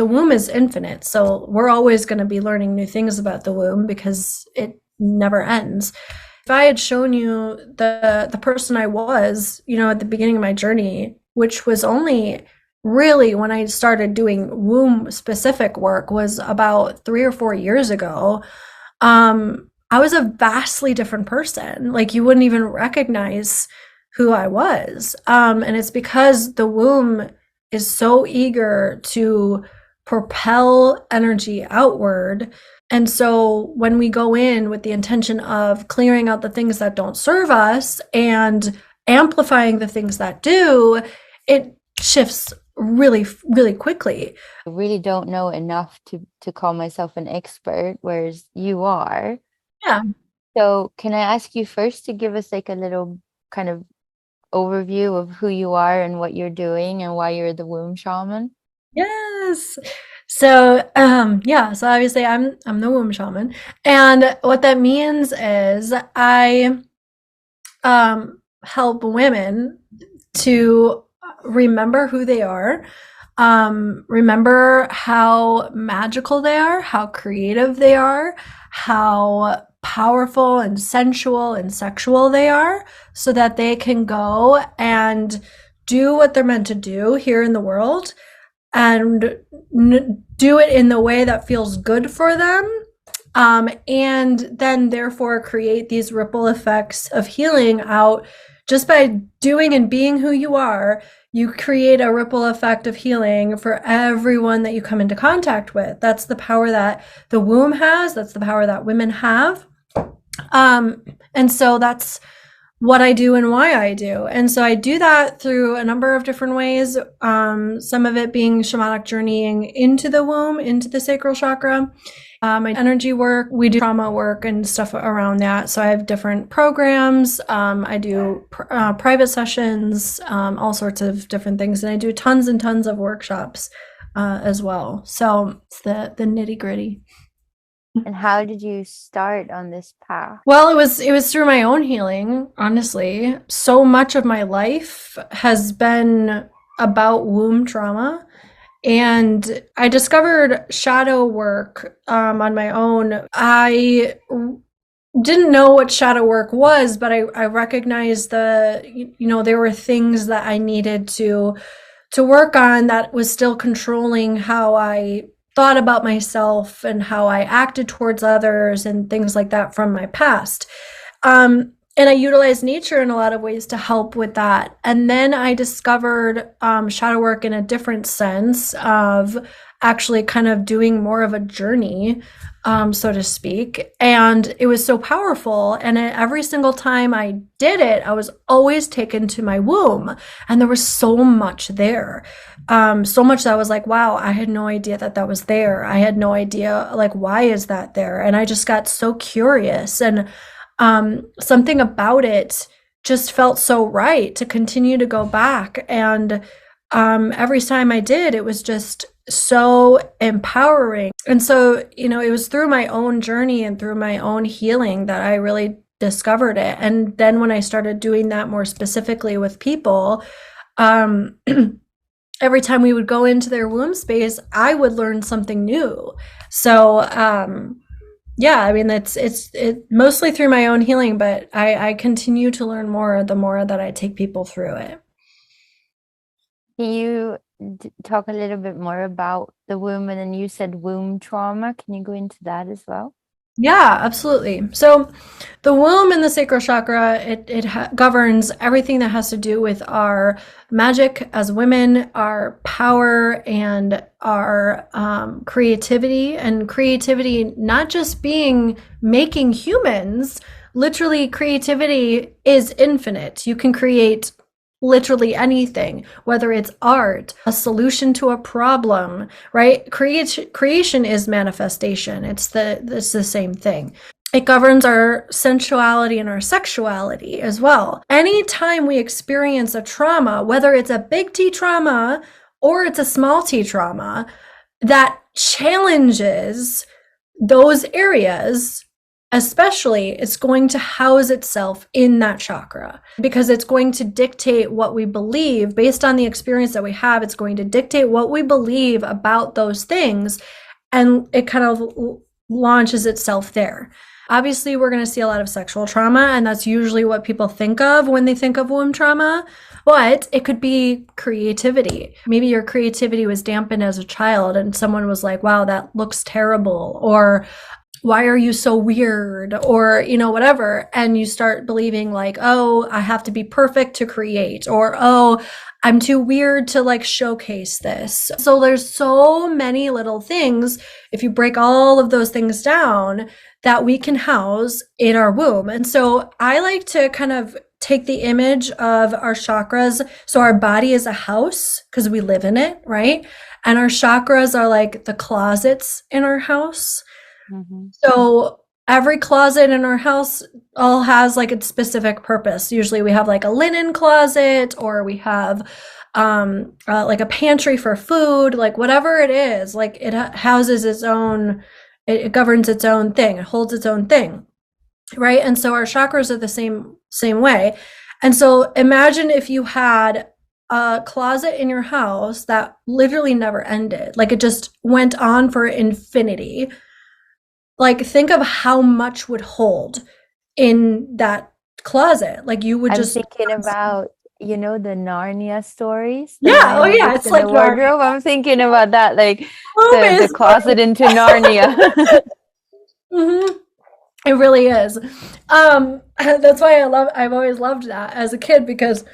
the womb is infinite. So we're always going to be learning new things about the womb because it never ends. If I had shown you the person I was, at the beginning of my journey, which was only really when I started doing womb specific work was about 3 or 4 years ago, I was a vastly different person. Like you wouldn't even recognize who I was. And it's because the womb is so eager to propel energy outward. And so when we go in with the intention of clearing out the things that don't serve us and amplifying the things that do, it shifts really, really quickly. I really don't know enough to call myself an expert, whereas you are. Yeah. So can I ask you first to give us like a little kind of overview of who you are and what you're doing and why you're the womb shaman? Yes. So, so obviously I'm the womb shaman. And what that means is I help women to remember who they are, remember how magical they are, how creative they are, how powerful and sensual and sexual they are, so that they can go and do what they're meant to do here in the world and do it in the way that feels good for them. And then therefore create these ripple effects of healing out just by doing and being who you are. You create a ripple effect of healing for everyone that you come into contact with. That's the power that the womb has. That's the power that women have. And so that's what I do and why I do. And so I do that through a number of different ways. Some of it being shamanic journeying into the womb, into the sacral chakra. My energy work, we do trauma work and stuff around that. So I have different programs. I do private sessions, all sorts of different things. And I do tons and tons of workshops as well. So it's the nitty gritty. And how did you start on this path? Well, it was through my own healing, honestly. So much of my life has been about womb trauma. And I discovered shadow work on my own. I didn't know what shadow work was, but I recognized there were things that I needed to work on that was still controlling how I thought about myself and how I acted towards others and things like that from my past. And I utilized nature in a lot of ways to help with that. And then I discovered shadow work in a different sense of actually kind of doing more of a journey, so to speak. And it was so powerful. And every single time I did it, I was always taken to my womb. And there was so much there. So much that I was like, wow, I had no idea that was there. I had no idea, like, why is that there? And I just got so curious. And something about it just felt so right to continue to go back. And every time I did, it was just so empowering. And so, it was through my own journey and through my own healing that I really discovered it. And then when I started doing that more specifically with people, every time we would go into their womb space, I would learn something new. So, yeah, I mean, it's mostly through my own healing, but I continue to learn more the more that I take people through it. Can you talk a little bit more about the womb? And then you said womb trauma. Can you go into that as well? Yeah, absolutely. So the womb and the sacral chakra, it governs everything that has to do with our magic as women, our power, and our creativity. And creativity, not just being making humans, literally creativity is infinite. You can create literally anything, whether it's art, a solution to a problem, right? Creation is manifestation. It's the same thing. It governs our sensuality and our sexuality as well. Anytime we experience a trauma, whether it's a big T trauma or it's a small T trauma, that challenges those areas, especially, it's going to house itself in that chakra because it's going to dictate what we believe based on the experience that we have. It's going to dictate what we believe about those things, and it kind of launches itself there. Obviously, we're going to see a lot of sexual trauma, and that's usually what people think of when they think of womb trauma. But it could be creativity. Maybe your creativity was dampened as a child, and someone was like, wow, that looks terrible. Or, why are you so weird? Or, whatever. And you start believing like, oh, I have to be perfect to create. Or, oh, I'm too weird to like showcase this. So there's so many little things, if you break all of those things down, that we can house in our womb. And so I like to kind of take the image of our chakras. So our body is a house because we live in it, right? And our chakras are like the closets in our house. Mm-hmm. So every closet in our house all has like a specific purpose. Usually we have like a linen closet, or we have like a pantry for food, like whatever it is, like it houses its own, it governs its own thing, it holds its own thing, right? And so our chakras are the same way. And so imagine if you had a closet in your house that literally never ended, like it just went on for infinity. Like, think of how much would hold in that closet. Like, you would I'm just, thinking about, the Narnia stories, the yeah, oh Nine yeah, Books it's in the like your Wardrobe. I'm thinking about that, like home the is. closet into Narnia. Mhm. It really is. That's why I've always loved that as a kid, because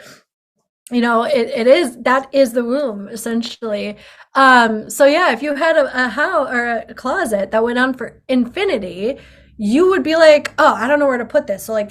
it is, that is the womb essentially. So yeah, if you had a house or a closet that went on for infinity, you would be like, oh, I don't know where to put this, so like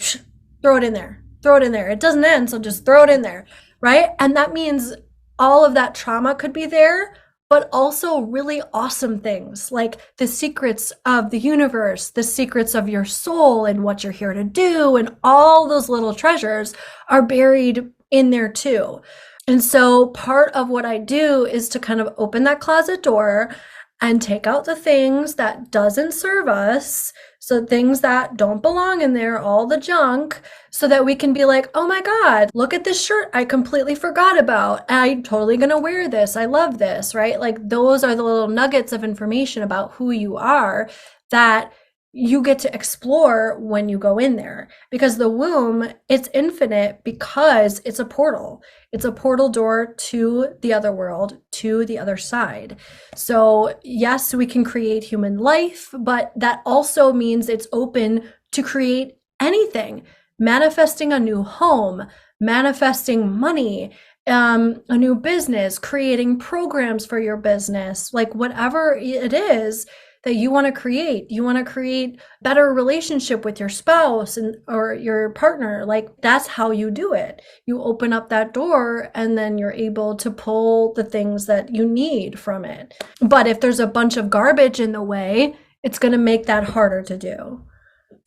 throw it in there, throw it in there, it doesn't end, so just throw it in there, right? And that means all of that trauma could be there, but also really awesome things like the secrets of the universe, the secrets of your soul and what you're here to do, and all those little treasures are buried in there too. And so part of what I do is to kind of open that closet door and take out the things that doesn't serve us, so things that don't belong in there, all the junk, so that we can be like, oh my God, look at this shirt I completely forgot about. I'm totally gonna wear this. I love this, right? Like, those are the little nuggets of information about who you are that you get to explore when you go in there. Because the womb, it's infinite because it's a portal. It's a portal door to the other world, to the other side. So yes, we can create human life, but that also means it's open to create anything. Manifesting a new home, manifesting money, a new business, creating programs for your business, like whatever it is that you want to create. You want to create better relationship with your spouse and or your partner. Like, that's how you do it. You open up that door and then you're able to pull the things that you need from it. But if there's a bunch of garbage in the way, it's going to make that harder to do.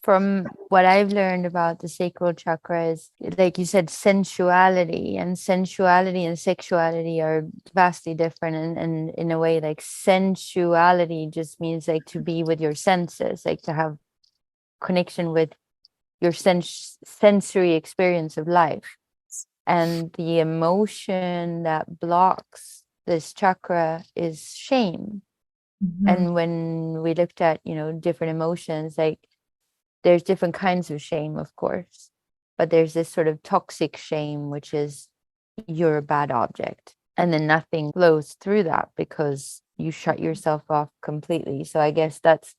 From what I've learned about the sacral chakra is, like you said, sensuality and sexuality are vastly different. And in a way, like sensuality just means like to be with your senses, like to have connection with your sensory experience of life. And the emotion that blocks this chakra is shame. Mm-hmm. And when we looked at, different emotions, like there's different kinds of shame, of course, but there's this sort of toxic shame, which is you're a bad object. And then nothing flows through that because you shut yourself off completely. So I guess that's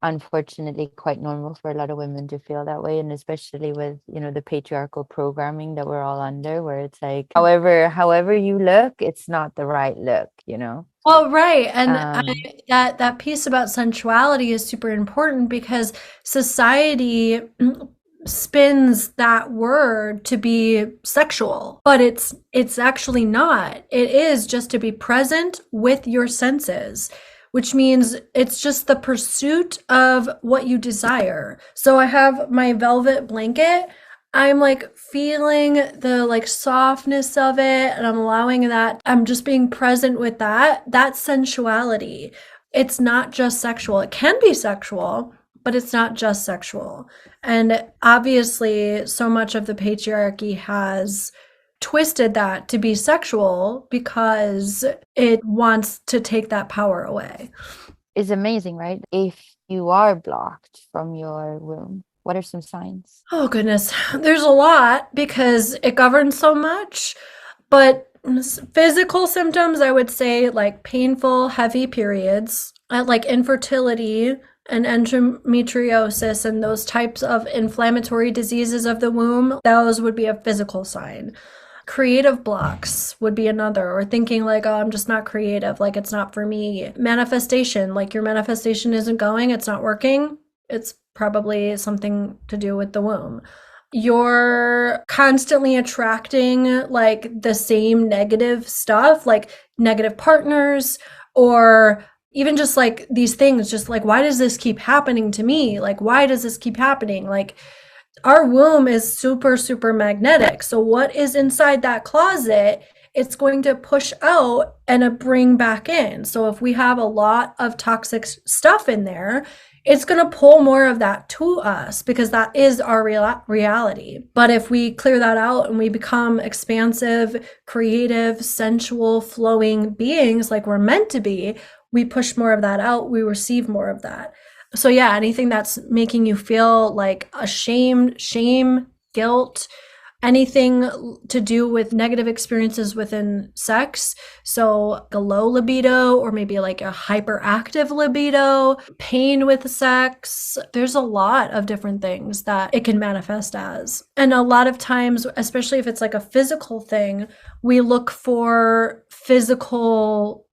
unfortunately quite normal for a lot of women to feel that way. And especially with, the patriarchal programming that we're all under, where it's like, however you look, it's not the right look, Well, right. And that piece about sensuality is super important because society spins that word to be sexual, but it's actually not. It is just to be present with your senses, which means it's just the pursuit of what you desire. So I have my velvet blanket. I'm like feeling the like softness of it, and I'm allowing that. I'm just being present with that. That's sensuality. It's not just sexual. It can be sexual, but it's not just sexual. And obviously, so much of the patriarchy has twisted that to be sexual because it wants to take that power away. It's amazing, right? If you are blocked from your womb, what are some signs? Oh, goodness. There's a lot because it governs so much. But physical symptoms, I would say like painful, heavy periods, like infertility and endometriosis and those types of inflammatory diseases of the womb, those would be a physical sign. Creative blocks would be another, or thinking like, oh, I'm just not creative, like it's not for me. Manifestation, like your manifestation isn't going, it's not working. It's probably something to do with the womb. You're constantly attracting like the same negative stuff, like negative partners, or even just like these things, just like, why does this keep happening to me? Like, why does this keep happening? Like, our womb is super, super magnetic. So, what is inside that closet, it's going to push out and bring back in. So, if we have a lot of toxic stuff in there, it's going to pull more of that to us because that is our reality. But if we clear that out and we become expansive, creative, sensual, flowing beings like we're meant to be, we push more of that out, we receive more of that. So yeah, anything that's making you feel like ashamed, shame, guilt, anything to do with negative experiences within sex. So a low libido or maybe like a hyperactive libido, pain with sex. There's a lot of different things that it can manifest as. And a lot of times, especially if it's like a physical thing, we look for physical,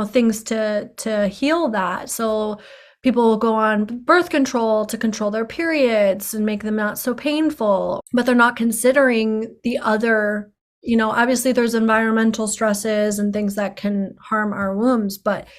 things to heal that. So people will go on birth control to control their periods and make them not so painful, but they're not considering the other, obviously there's environmental stresses and things that can harm our wombs, but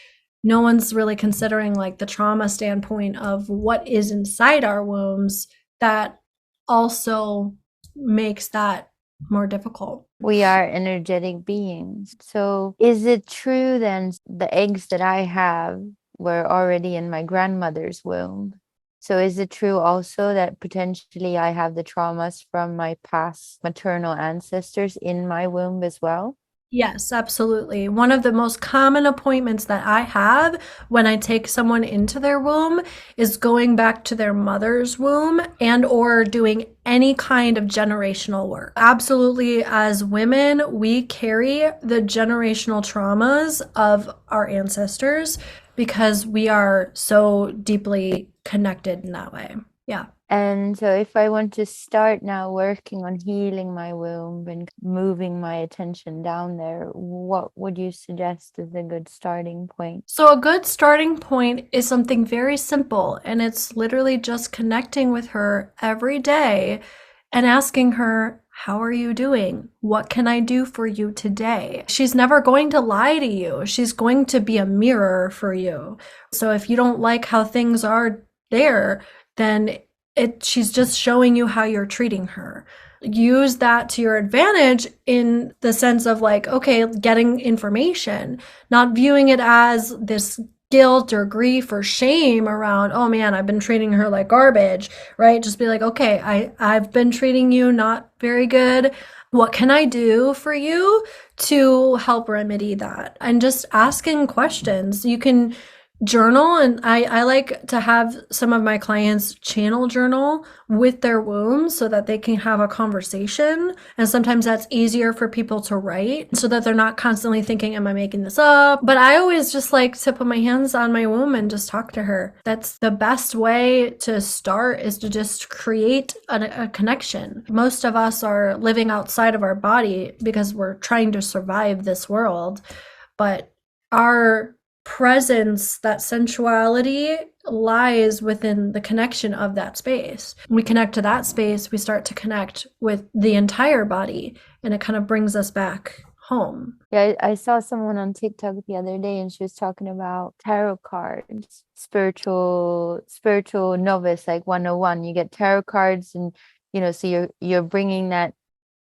no one's really considering like the trauma standpoint of what is inside our wombs that also makes that more difficult. We are energetic beings. So is it true then the eggs that I have were already in my grandmother's womb? So is it true also that potentially I have the traumas from my past maternal ancestors in my womb as well? Yes, absolutely. One of the most common appointments that I have when I take someone into their womb is going back to their mother's womb and or doing any kind of generational work. Absolutely, as women, we carry the generational traumas of our ancestors because we are so deeply connected in that way. Yeah. And so if I want to start now working on healing my womb and moving my attention down there, what would you suggest is a good starting point? So, a good starting point is something very simple, and it's literally just connecting with her every day and asking her, how are you doing? What can I do for you today? She's never going to lie to you. She's going to be a mirror for you. So, if you don't like how things are there, then she's just showing you how you're treating her. Use that to your advantage in the sense of like, okay, getting information, not viewing it as this guilt or grief or shame around, oh man, I've been treating her like garbage, right? Just be like, okay, I've been treating you not very good. What can I do for you to help remedy that? And just asking questions. You can journal, and I like to have some of my clients channel journal with their wombs so that they can have a conversation, and sometimes that's easier for people to write so that they're not constantly thinking, am I making this up? But I always just like to put my hands on my womb and just talk to her. That's the best way to start, is to just create a connection. Most of us are living outside of our body because we're trying to survive this world, but our presence, that sensuality lies within the connection of that space. When we connect to that space, we start to connect with the entire body, and it kind of brings us back home. Yeah, I saw someone on TikTok the other day and she was talking about tarot cards, spiritual novice, like 101. You get tarot cards and so you're bringing that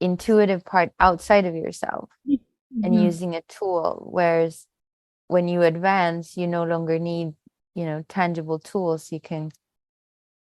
intuitive part outside of yourself and Mm-hmm. using a tool, whereas when you advance, you no longer need, tangible tools. You can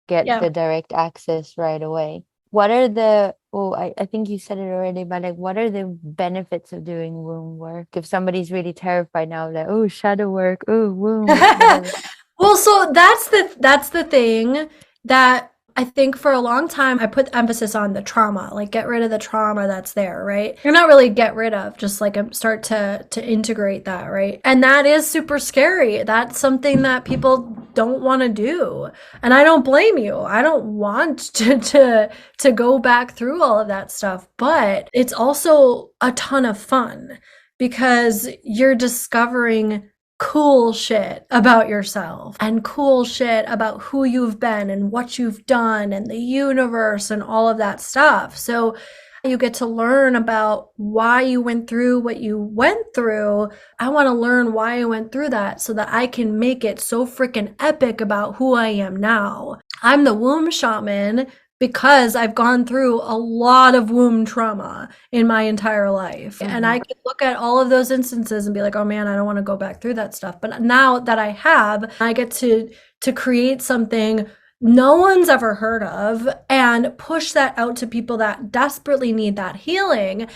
get Yeah. the direct access right away. What are the, oh, I think you said it already, but like, what are the benefits of doing womb work? If somebody's really terrified now, like, oh, shadow work, oh, womb, whatever. Well, so that's the thing that I think for a long time I put emphasis on the trauma, like get rid of the trauma that's there, right? You're not really get rid of, just like start to integrate that, right? And that is super scary. That's something that people don't want to do. And I don't blame you. I don't want to go back through all of that stuff, but it's also a ton of fun because you're discovering cool shit about yourself and cool shit about who you've been and what you've done and the universe and all of that stuff. So you get to learn about why you went through what you went through. I want to learn why I went through that so that I can make it so freaking epic about who I am now. I'm the womb shaman because I've gone through a lot of womb trauma in my entire life. And Mm-hmm. I could look at all of those instances and be like, oh man, I don't want to go back through that stuff. But now that I have, I get to create something no one's ever heard of and push that out to people that desperately need that healing.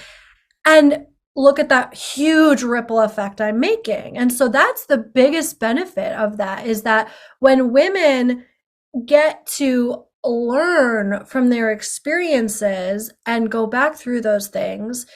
And look at that huge ripple effect I'm making. And so that's the biggest benefit of that is that when women get to learn from their experiences and go back through those things,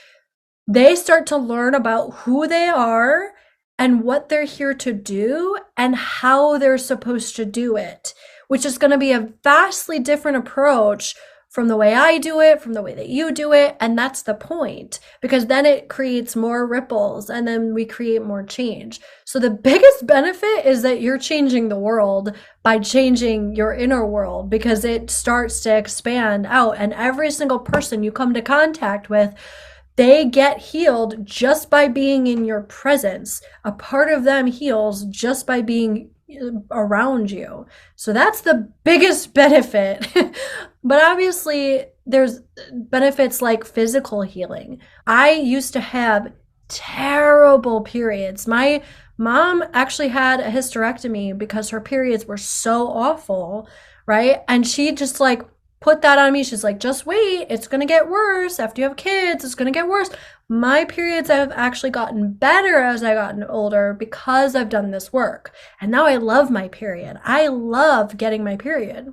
they start to learn about who they are and what they're here to do and how they're supposed to do it, which is going to be a vastly different approach from the way I do it, from the way that you do it. And that's the point, because then it creates more ripples and then we create more change. So the biggest benefit is that you're changing the world by changing your inner world, because it starts to expand out, and every single person you come to contact with, they get healed just by being in your presence. A part of them heals just by being around you. So that's the biggest benefit. But obviously, there's benefits like physical healing. I used to have terrible periods. My mom actually had a hysterectomy because her periods were so awful, right? And she just like put that on me. She's like, just wait, it's going to get worse. After you have kids, it's going to get worse. My periods have actually gotten better as I gotten older because I've done this work. And now I love my period. I love getting my period,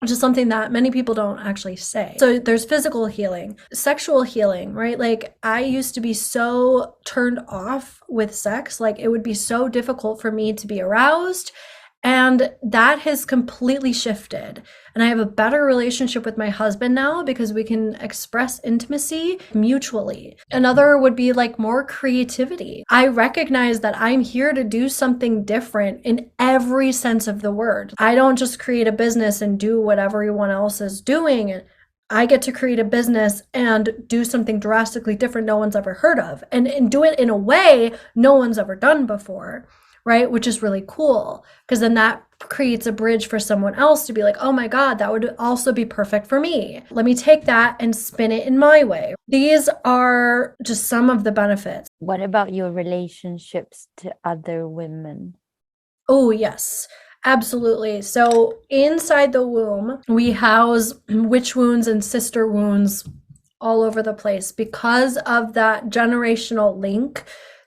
which is something that many people don't actually say. So there's physical healing, sexual healing, right? Like I used to be so turned off with sex. Like it would be so difficult for me to be aroused. And that has completely shifted. And I have a better relationship with my husband now because we can express intimacy mutually. Another would be like more creativity. I recognize that I'm here to do something different in every sense of the word. I don't just create a business and do what everyone else is doing. I get to create a business and do something drastically different no one's ever heard of, and do it in a way no one's ever done before. Right? Which is really cool, because then that creates a bridge for someone else to be like, oh my God, that would also be perfect for me. Let me take that and spin it in my way. These are just some of the benefits. What about your relationships to other women? Oh, yes, absolutely. So inside the womb, we house witch wounds and sister wounds all over the place because of that generational link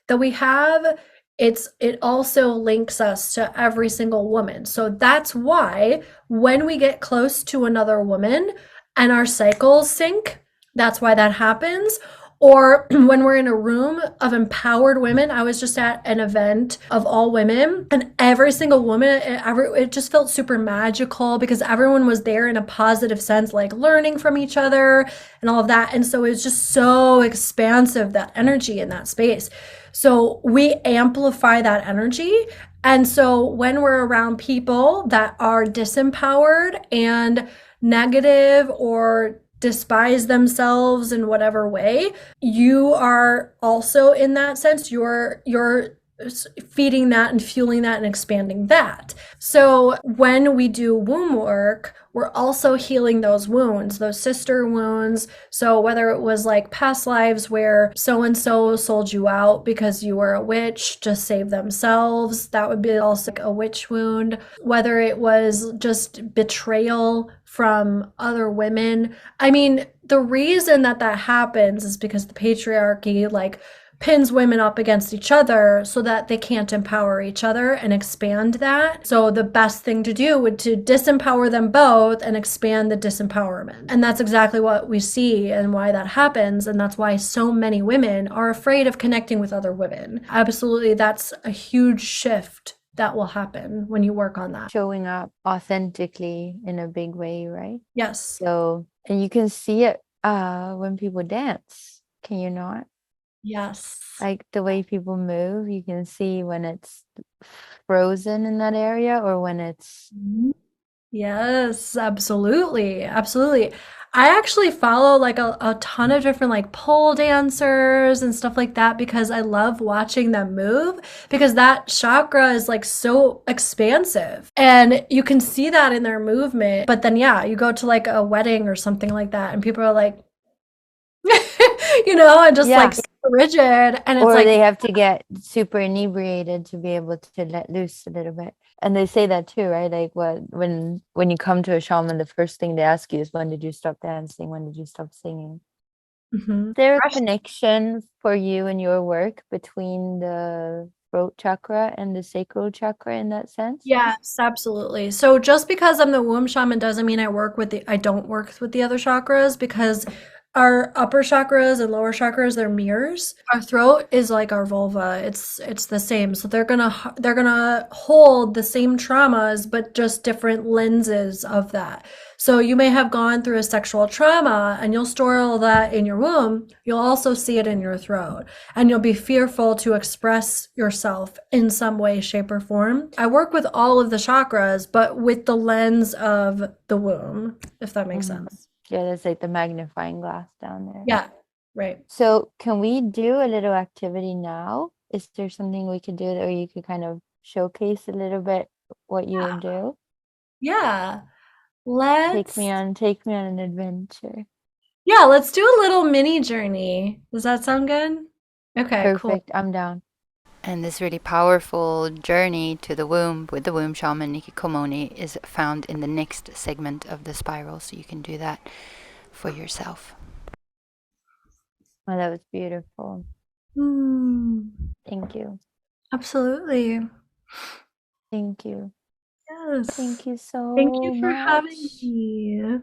that we have. It also links us to every single woman. So that's why when we get close to another woman and our cycles sync, that's why that happens. Or when we're in a room of empowered women. I was just at an event of all women, and every single woman, it just felt super magical because everyone was there in a positive sense, like learning from each other and all of that. And so it was just so expansive, that energy in that space. So we amplify that energy. And so when we're around people that are disempowered and negative or despise themselves in whatever way, you are also in that sense, you're feeding that and fueling that and expanding that. So when we do womb work, we're also healing those wounds, those sister wounds. So whether it was like past lives where so and so sold you out because you were a witch to save themselves, that would be also like a witch wound. Whether it was just betrayal from other women. I mean, the reason that that happens is because the patriarchy like pins women up against each other so that they can't empower each other and expand that. So the best thing to do would to disempower them both and expand the disempowerment. And that's exactly what we see and why that happens. And that's why so many women are afraid of connecting with other women. Absolutely, that's a huge shift that will happen when you work on that. Showing up authentically in a big way, right? Yes. So, and you can see it when people dance, can you not? Yes. Like the way people move, you can see when it's frozen in that area or when it's Yes, absolutely. Absolutely. I actually follow like a ton of different like pole dancers and stuff like that because I love watching them move because that chakra is like so expansive and you can see that in their movement. But then, yeah, you go to like a wedding or something like that and people are like, and just like yeah, so rigid. And it's or like, they have to get super inebriated to be able to let loose a little bit. And they say that too, right? Like when you come to a shaman, the first thing they ask you is when did you stop dancing? When did you stop singing? mhm. Is there a connection for you and your work between the throat chakra and the sacral chakra in that sense? Yes, absolutely. So just because I'm the womb shaman doesn't mean I don't work with the other chakras because our upper chakras and lower chakras, they're mirrors. Our throat is like our vulva. It's the same. So they're gonna hold the same traumas, but just different lenses of that. So you may have gone through a sexual trauma and you'll store all that in your womb. You'll also see it in your throat and you'll be fearful to express yourself in some way, shape, or form. I work with all of the chakras, but with the lens of the womb, if that makes Mhm. sense. Yeah, that's like the magnifying glass down there. Yeah, right. So can we do a little activity now? Is there something we could do or you could kind of showcase a little bit what you would do? Yeah. Take me Let's on, take me on an adventure. yeah, let's do a little mini journey. Does that sound good? Okay, cool. Perfect. I'm down. And this really powerful journey to the womb with the womb shaman Nikki is found in the next segment of the spiral, so you can do that for yourself. Oh, that was beautiful. Mm, Thank you. absolutely. Thank you. Yes. Thank you Thank you so for having much. me.